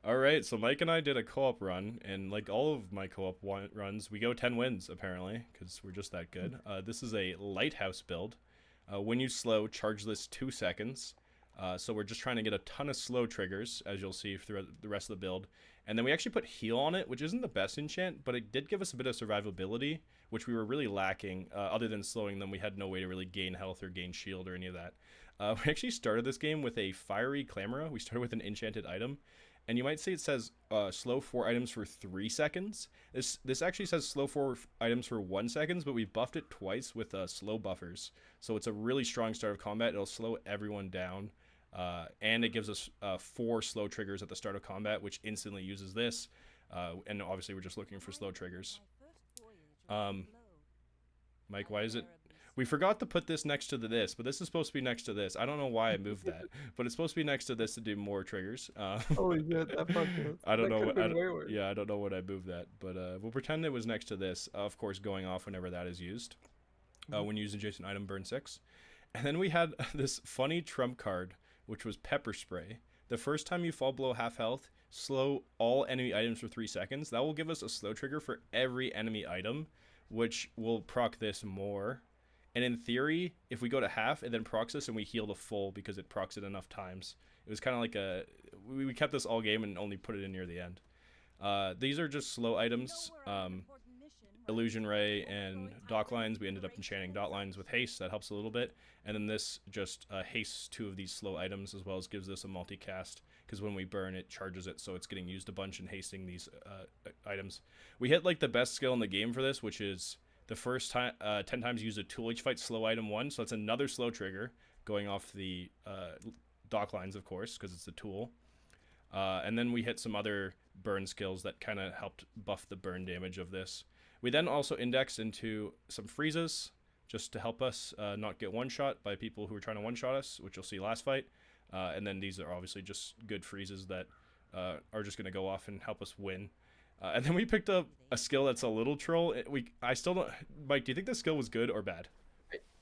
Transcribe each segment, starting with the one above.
Alright, so Mike and I did a co-op run, and like all of my co-op runs, we go 10 wins, apparently, because we're just that good. This is a Lighthouse build. When you slow, charge this 2 seconds. So we're just trying to get a ton of slow triggers, as you'll see throughout the rest of the build. And then we actually put heal on it, which isn't the best enchant, but it did give us a bit of survivability, which we were really lacking. Other than slowing them, we had no way to really gain health or gain shield or any of that. We actually started this game with a Fiery Clamora. We started with an enchanted item. And you might see it says slow 4 items for 3 seconds. This actually says slow 4 items for 1 second, but we buffed it twice with slow buffers. So it's a really strong start of combat. It'll slow everyone down. And it gives us 4 slow triggers at the start of combat, which instantly uses this. And obviously we're just looking for slow triggers. Mike, why is it... We forgot to put this next to this, but this is supposed to be next to this. I don't know why I moved that, but it's supposed to be next to this to do more triggers. Holy shit, that fucked us. I don't That know could what... have been way worse. Yeah, I don't know what I moved that, but we'll pretend it was next to this. Of course, going off whenever that is used. When using adjacent item, burn 6. And then we had this funny trump card, which was Pepper Spray. The first time you fall below half health, slow all enemy items for 3 seconds. That will give us a slow trigger for every enemy item, which will proc this more. And in theory, if we go to half, it then procs this and we heal to full because it procs it enough times. It was kind of like a... We kept this all game and only put it in near the end. These are just slow items. Illusion Ray and Dock Lines. We ended up enchanting Dot Lines with Haste. That helps a little bit. And then this just hastes 2 of these slow items, as well as gives this a multicast. Because when we burn, it charges it, so it's getting used a bunch and hasting these items. We hit like the best skill in the game for this, which is... The first time, 10 times use a tool each fight, slow item 1. So that's another slow trigger going off the dock lines, of course, because it's a tool. And then we hit some other burn skills that kind of helped buff the burn damage of this. We then also indexed into some freezes just to help us not get one-shot by people who are trying to one-shot us, which you'll see last fight. And then these are obviously just good freezes that are just going to go off and help us win. And then we picked up a skill that's a little troll. I still don't... Mike, do you think this skill was good or bad?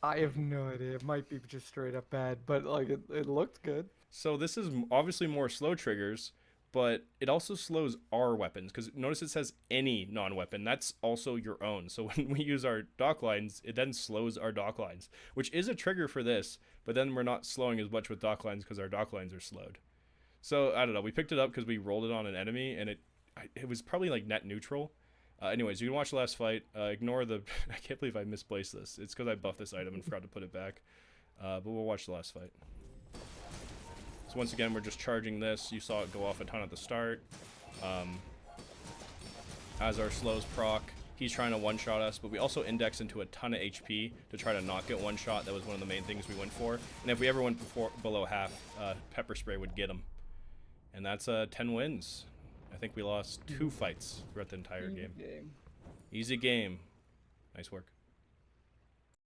I have no idea. It might be just straight up bad, but like it looked good. So this is obviously more slow triggers, but it also slows our weapons. Because notice it says any non-weapon. That's also your own. So when we use our dock lines, it then slows our dock lines, which is a trigger for this. But then we're not slowing as much with dock lines because our dock lines are slowed. So I don't know. We picked it up because we rolled it on an enemy, and it was probably like net neutral. Anyways, you can watch the last fight. Ignore the... I can't believe I misplaced this. It's because I buffed this item and forgot to put it back. But we'll watch the last fight. So once again, we're just charging this. You saw it go off a ton at the start. As our slows proc, he's trying to one-shot us, but we also index into a ton of HP to try to not get one-shot. That was one of the main things we went for. And if we ever went below half, Pepper Spray would get him. And that's 10 wins. I think we lost 2 fights throughout the entire game. Easy game. Nice work.